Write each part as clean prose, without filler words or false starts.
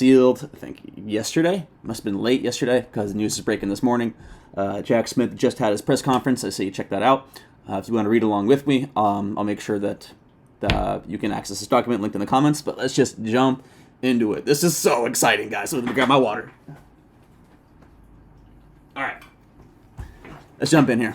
sealed, I think, yesterday. Must have been late yesterday because the news is breaking this morning. Jack Smith just had his press conference. I say you check that out. If you want to read along with me, I'll make sure that you can access this document linked in the comments. But let's just jump into it. This is so exciting, guys. So let me grab my water. All right. Let's jump in here.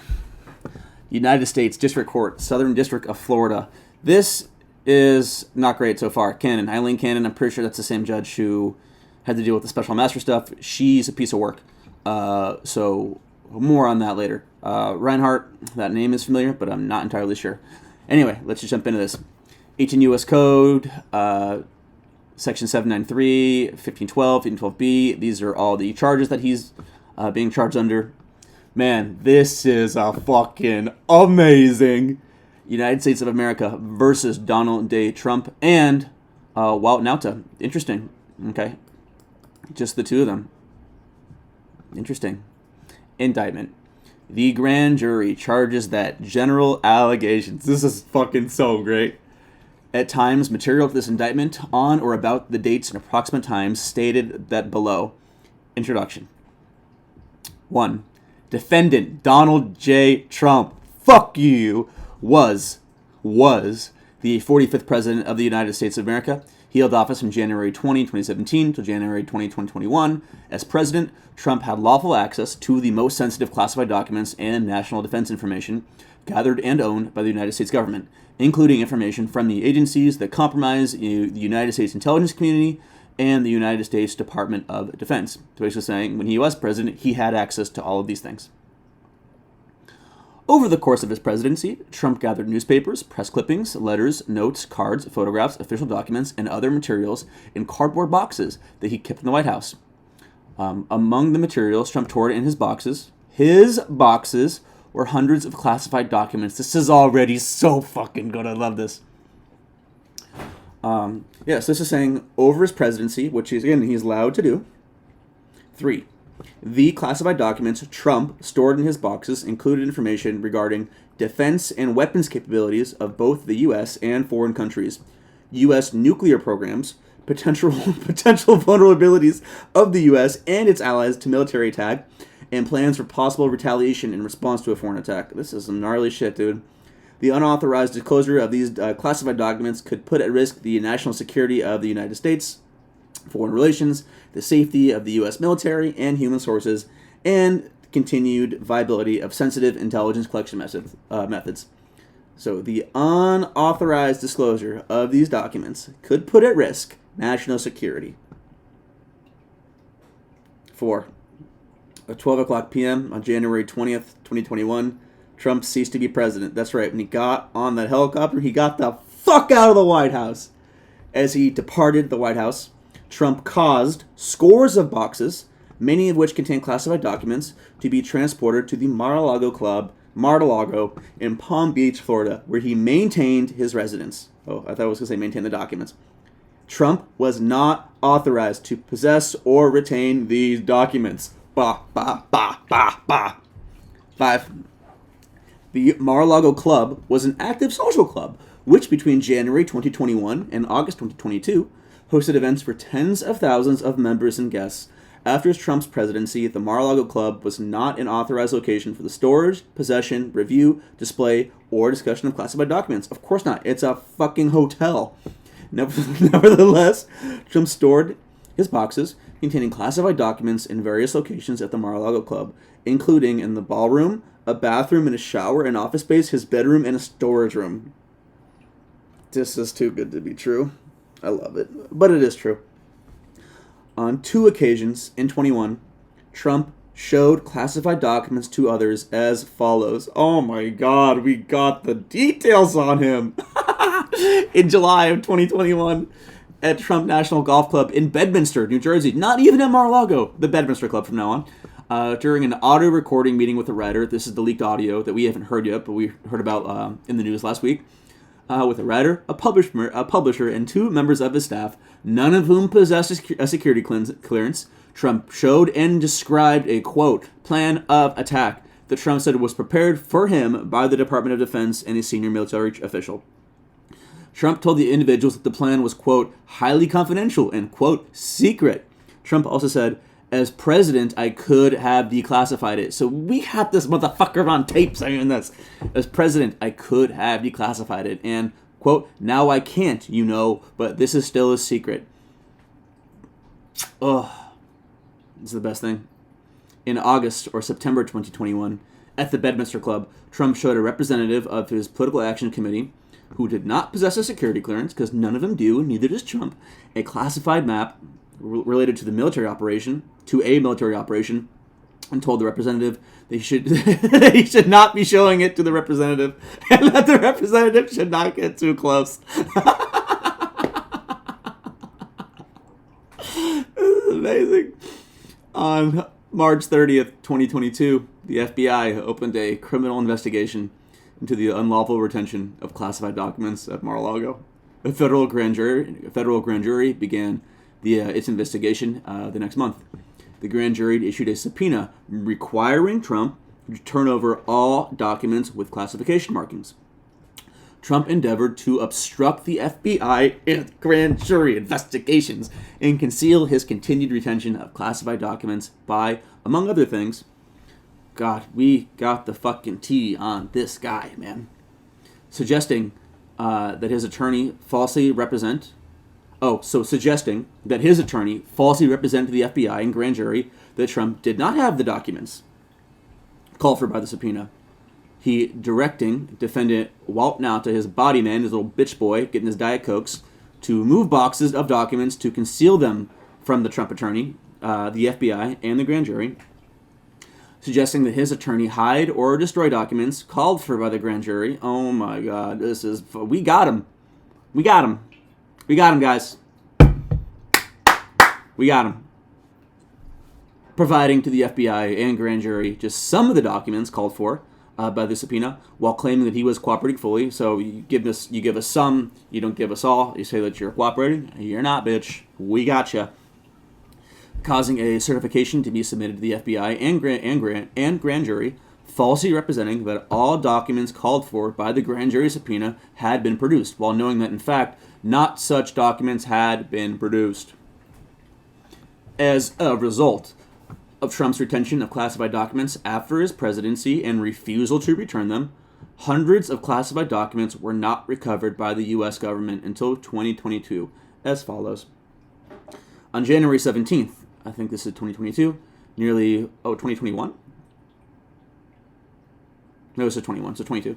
United States District Court, Southern District of Florida. This is not great so far. Eileen Cannon, I'm pretty sure that's the same judge who had to deal with the special master stuff. She's a piece of work. So more on that later. Reinhardt, that name is familiar, but I'm not entirely sure. Anyway, let's just jump into this. 18 U.S. Code, Section 793, 1512, 1512B. These are all the charges that he's being charged under. Man, this is a fucking amazing United States of America versus Donald J. Trump and Wout Nauta. Interesting. Okay. Just the two of them. Interesting. Indictment. The grand jury charges that general allegations. This is fucking so great. At times, material to this indictment on or about the dates and approximate times stated that below. Introduction. 1. Defendant Donald J. Trump, fuck you, was the 45th President of the United States of America. He held office from January 20, 2017 to January 20, 2021. As President, Trump had lawful access to the most sensitive classified documents and national defense information gathered and owned by the United States government, including information from the agencies that comprise the United States intelligence community and the United States Department of Defense. So basically saying, when he was president, he had access to all of these things. Over the course of his presidency, Trump gathered newspapers, press clippings, letters, notes, cards, photographs, official documents, and other materials in cardboard boxes that he kept in the White House. Among the materials Trump stored in his boxes were hundreds of classified documents. This is already so fucking good. I love this. So this is saying over his presidency, which he's allowed to do. 3. The classified documents Trump stored in his boxes included information regarding defense and weapons capabilities of both the U.S. and foreign countries, U.S. nuclear programs, potential vulnerabilities of the U.S. and its allies to military attack, and plans for possible retaliation in response to a foreign attack. This is some gnarly shit, dude. The unauthorized disclosure of these classified documents could put at risk the national security of the United States, foreign relations, the safety of the U.S. military and human sources, and continued viability of sensitive intelligence collection methods. So the unauthorized disclosure of these documents could put at risk national security. 4. At 12 o'clock p.m. on January 20th, 2021, Trump ceased to be president. That's right. When he got on that helicopter, he got the fuck out of the White House. As he departed the White House, Trump caused scores of boxes, many of which contain classified documents, to be transported to the Mar-a-Lago Club, Mar-a-Lago, in Palm Beach, Florida, where he maintained his residence. Oh, I thought I was going to say maintain the documents. Trump was not authorized to possess or retain these documents. 5. The Mar-a-Lago Club was an active social club, which between January 2021 and August 2022 hosted events for tens of thousands of members and guests. After Trump's presidency, the Mar-a-Lago Club was not an authorized location for the storage, possession, review, display, or discussion of classified documents. Of course not. It's a fucking hotel. Nevertheless, Trump stored his boxes containing classified documents in various locations at the Mar-a-Lago Club, including in the ballroom, a bathroom and a shower, an office space, his bedroom, and a storage room. This is too good to be true. I love it, but it is true. On 2 occasions in 21, Trump showed classified documents to others as follows. Oh my God, we got the details on him. In July of 2021, at Trump National Golf Club in Bedminster, New Jersey. Not even at Mar-a-Lago, the Bedminster Club from now on. During an audio recording meeting with a writer, this is the leaked audio that we haven't heard yet, but we heard about in the news last week. With a writer, a publisher, and 2 members of his staff, none of whom possessed a security clearance, Trump showed and described a, quote, plan of attack that Trump said was prepared for him by the Department of Defense and a senior military official. Trump told the individuals that the plan was, quote, highly confidential and, quote, secret. Trump also said, as president, I could have declassified it. So we have this motherfucker on tape saying this. As president, I could have declassified it. And, quote, now I can't, but this is still a secret. Ugh. This is the best thing. In August or September 2021, at the Bedminster Club, Trump showed a representative of his political action committee who did not possess a security clearance, because none of them do, and neither does Trump, a classified map related to a military operation, and told the representative that he should not be showing it to the representative, and that the representative should not get too close. This is amazing. On March 30th, 2022, the FBI opened a criminal investigation into the unlawful retention of classified documents at Mar-a-Lago. A federal grand jury began its investigation the next month. The grand jury issued a subpoena requiring Trump to turn over all documents with classification markings. Trump endeavored to obstruct the FBI and grand jury investigations and conceal his continued retention of classified documents by, among other things, God, we got the fucking tea on this guy, man. Suggesting that his attorney falsely represented the FBI and grand jury that Trump did not have the documents called for by the subpoena. He directing defendant Walt Nauta, his body man, his little bitch boy, getting his Diet Cokes, to move boxes of documents to conceal them from the Trump attorney, the FBI, and the grand jury, suggesting that his attorney hide or destroy documents called for by the grand jury. Oh my God, we got him. We got him. We got him, guys. We got him. Providing to the FBI and grand jury just some of the documents called for by the subpoena, while claiming that he was cooperating fully. So you give us some, you don't give us all. You say that you're cooperating, you're not, bitch. We gotcha. Causing a certification to be submitted to the FBI and grand jury, falsely representing that all documents called for by the grand jury subpoena had been produced, while knowing that, in fact, not such documents had been produced. As a result of Trump's retention of classified documents after his presidency and refusal to return them, hundreds of classified documents were not recovered by the U.S. government until 2022, as follows. On January 17th, I think this is 2022, 2021? No, this is 21, so 22.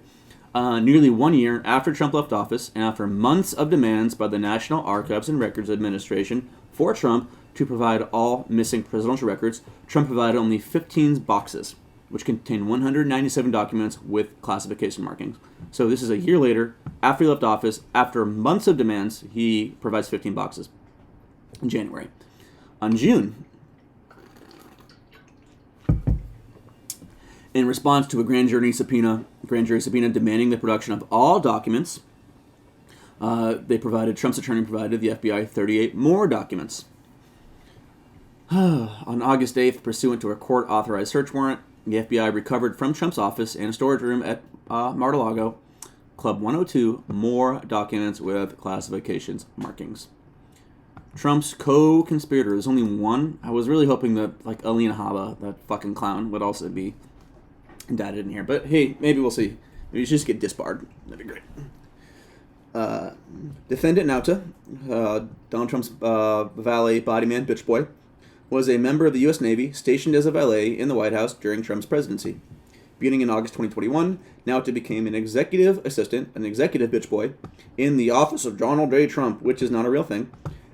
Nearly 1 year after Trump left office, and after months of demands by the National Archives and Records Administration for Trump to provide all missing presidential records, Trump provided only 15 boxes, which contained 197 documents with classification markings. So this is a year later, after he left office, after months of demands, he provides 15 boxes in January. On June, in response to a grand jury subpoena demanding the production of all documents, Trump's attorney provided the FBI 38 more documents. On August 8th, pursuant to a court-authorized search warrant, the FBI recovered from Trump's office and storage room at Mar-a-Lago, Club 102, more documents with classifications markings. Trump's co-conspirator is only one. I was really hoping that, Alina Habba, that fucking clown, would also be indicted in here. But hey, maybe we'll see. Maybe just get disbarred. That'd be great. Defendant Nauta, Donald Trump's valet, body man, bitch boy, was a member of the U.S. Navy stationed as a valet in the White House during Trump's presidency. Beginning in August 2021, Nauta became an executive assistant, an executive bitch boy, in the office of Donald J. Trump, which is not a real thing,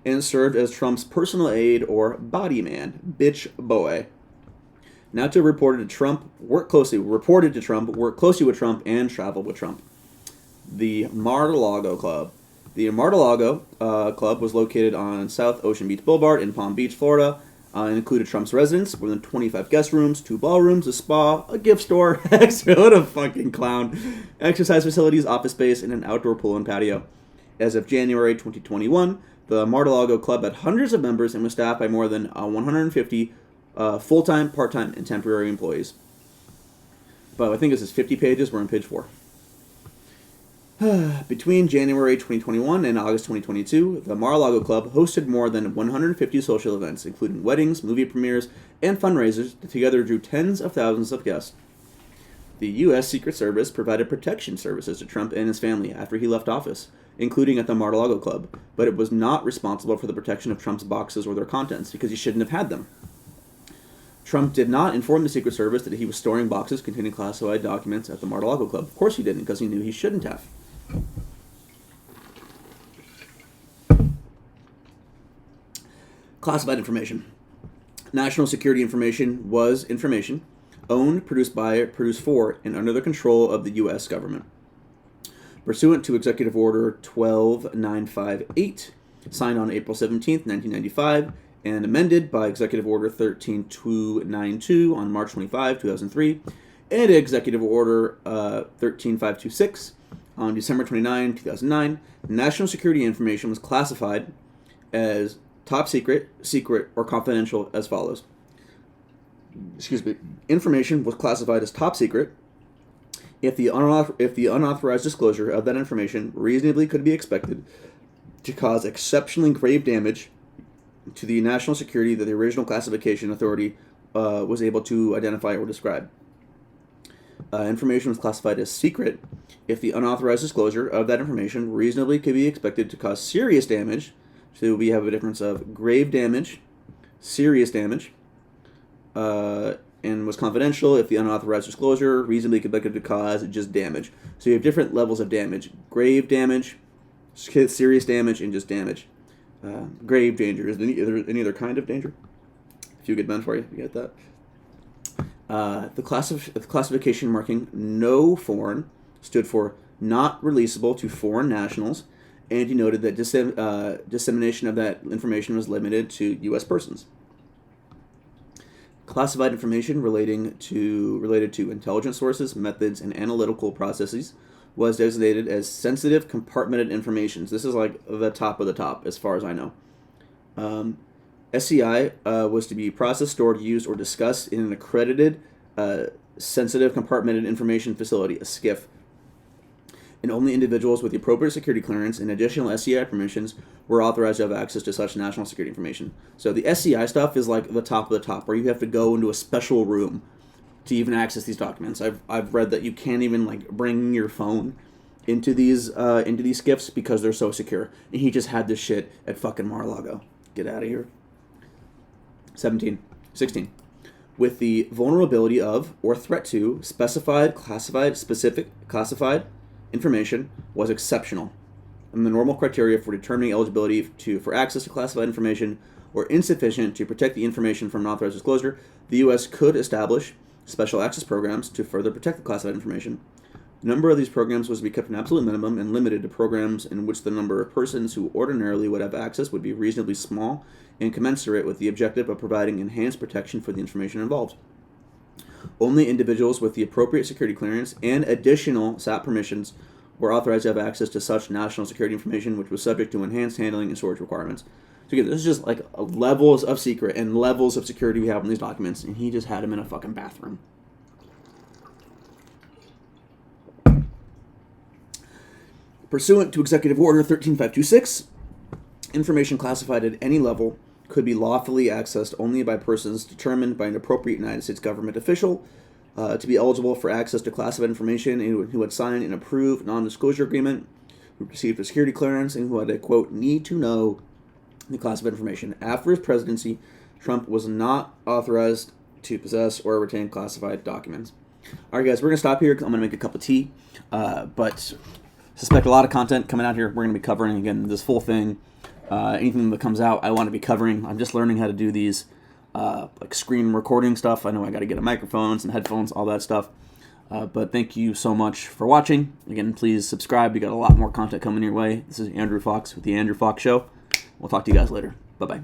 and served as Trump's personal aide or body man, bitch boy. Nauta reported to Trump, worked closely with Trump, and traveled with Trump. The Mar-a-Lago Club. The Mar-a-Lago Club was located on South Ocean Beach Boulevard in Palm Beach, Florida. It included Trump's residence, more than 25 guest rooms, 2 ballrooms, a spa, a gift store, what a fucking clown, exercise facilities, office space, and an outdoor pool and patio. As of January 2021, the Mar-a-Lago Club had hundreds of members and was staffed by more than 150 full-time, part-time, and temporary employees. But I think this is 50 pages. We're on page 4. Between January 2021 and August 2022, the Mar-a-Lago Club hosted more than 150 social events, including weddings, movie premieres, and fundraisers that together drew tens of thousands of guests. The U.S. Secret Service provided protection services to Trump and his family after he left office, including at the Mar-a-Lago Club, but it was not responsible for the protection of Trump's boxes or their contents because he shouldn't have had them. Trump did not inform the Secret Service that he was storing boxes containing classified documents at the Mar-a-Lago Club. Of course he didn't, because he knew he shouldn't have. Classified information. National security information was information owned, produced by, produced for, and under the control of the U.S. government. Pursuant to Executive Order 12958, signed on April 17, 1995, and amended by Executive Order 13292 on March 25, 2003, and Executive Order 13526 on December 29, 2009, national security information was classified as top secret, secret, or confidential as follows. Information was classified as top secret if the unauthorized disclosure of that information reasonably could be expected to cause exceptionally grave damage to the national security that the original classification authority was able to identify or describe. Information was classified as secret if the unauthorized disclosure of that information reasonably could be expected to cause serious damage. So we have a difference of grave damage, serious damage, and was confidential if the unauthorized disclosure reasonably could be expected to cause just damage. So you have different levels of damage: grave damage, serious damage, and just damage. Grave danger is any other kind of danger. A few good men for you. You get that? The classification marking "No Foreign" stood for not releasable to foreign nationals, and he noted that dissemination of that information was limited to U.S. persons. Classified information related to intelligence sources, methods, and analytical processes was designated as sensitive compartmented information. So this is like the top of the top, as far as I know. SCI was to be processed, stored, used, or discussed in an accredited sensitive compartmented information facility, a SCIF. And only individuals with the appropriate security clearance and additional SCI permissions were authorized to have access to such national security information. So the SCI stuff is like the top of the top, where you have to go into a special room to even access these documents. I've read that you can't even like bring your phone into these SCIFs because they're so secure. And he just had this shit at fucking Mar-a-Lago. Get out of here. 16. With the vulnerability of or threat to specified, specific classified information was exceptional, and the normal criteria for determining eligibility for access to classified information were insufficient to protect the information from unauthorized disclosure, the U.S. could establish special access programs to further protect the classified information. The number of these programs was to be kept an absolute minimum and limited to programs in which the number of persons who ordinarily would have access would be reasonably small and commensurate with the objective of providing enhanced protection for the information involved. Only individuals with the appropriate security clearance and additional SAP permissions were authorized to have access to such national security information, which was subject to enhanced handling and storage requirements. So again, this is just like levels of secret and levels of security we have in these documents, and he just had them in a fucking bathroom. Pursuant to Executive Order 13526, information classified at any level could be lawfully accessed only by persons determined by an appropriate United States government official to be eligible for access to classified information and who had signed an approved non-disclosure agreement, who received a security clearance, and who had a, quote, need to know the classified information. After his presidency, Trump was not authorized to possess or retain classified documents. All right, guys, we're going to stop here because I'm going to make a cup of tea, but suspect a lot of content coming out here. We're going to be covering, again, this full thing. Anything that comes out, I want to be covering. I'm just learning how to do these like screen recording stuff. I know I got to get a microphone, some headphones, all that stuff. But thank you so much for watching. Again, please subscribe. We got a lot more content coming your way. This is Andrew Fox with The Andrew Fox Show. We'll talk to you guys later. Bye-bye.